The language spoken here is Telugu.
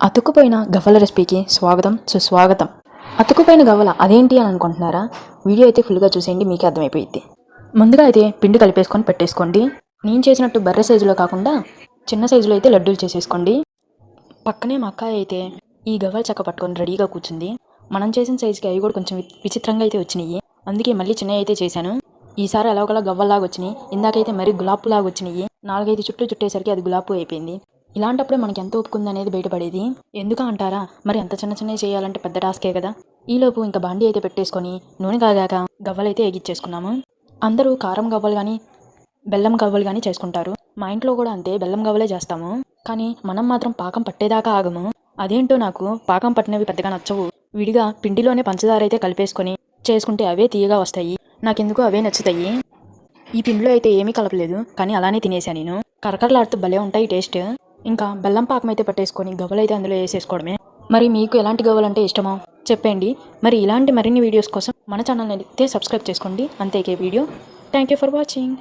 అతుక్కుపోయిన గవ్వల రెసిపీకి స్వాగతం సుస్వాగతం. అతుక్కుపోయిన గవ్వల అదేంటి అని అనుకుంటున్నారా? వీడియో అయితే ఫుల్గా చూసేయండి, మీకే అర్థమైపోయింది. ముందుగా అయితే పిండి కలిపేసుకొని పెట్టేసుకోండి. నేను చేసినట్టు బర్రె సైజులో కాకుండా చిన్న సైజులో అయితే లడ్డూలు చేసేసుకోండి. పక్కనే మా అక్క అయితే ఈ గవ్వలు చక్క పట్టుకొని రెడీగా కూర్చుంది. మనం చేసిన సైజుకి అవి కూడా కొంచెం విచిత్రంగా అయితే వచ్చినాయి, అందుకే మళ్ళీ చిన్నవి అయితే చేశాను. ఈసారి ఎలాగోలా గవ్వల్లాగా వచ్చినాయి. ఇందాకైతే మరీ గులాబీలాగా వచ్చినాయి. 4-5 చుట్టూ చుట్టేసరికి అది గులాబీ అయిపోయింది. ఇలాంటప్పుడే మనకి ఎంత ఒప్పుకుంది అనేది బయటపడేది. ఎందుకు అంటారా? మరి అంత చిన్న చిన్నవి చేయాలంటే పెద్ద టాస్కే కదా. ఈలోపు ఇంకా బాండీ అయితే పెట్టేసుకొని నూనె కాగాక గవ్వలైతే ఎగిచ్చేసుకున్నాము. అందరూ కారం గవ్వలు కానీ బెల్లం గవ్వలు కానీ చేసుకుంటారు. మా ఇంట్లో కూడా అంతే, బెల్లం గవ్వలే చేస్తాము. కానీ మనం మాత్రం పాకం పట్టేదాకా ఆగము. అదేంటో నాకు పాకం పట్టినవి పెద్దగా నచ్చవు. విడిగా పిండిలోనే పంచదార అయితే కలిపేసుకొని చేసుకుంటే అవే తీయగా వస్తాయి. నాకెందుకు అవే నచ్చుతాయి. ఈ పిండిలో అయితే ఏమీ కలపలేదు, కానీ అలానే తినేసా నేను. కరకరలాడుతూ భలే ఉంటాయి టేస్ట్. ఇంకా బెల్లం పాకం అయితే పట్టేసుకొని గవ్వలైతే అందులో వేసేసుకోవడమే. మరి మీకు ఎలాంటి గవ్వలంటే ఇష్టమో చెప్పండి. మరి ఇలాంటి మరిన్ని వీడియోస్ కోసం మన ఛానల్ని అయితే సబ్స్క్రైబ్ చేసుకోండి. అంతేకే video. Thank you for watching.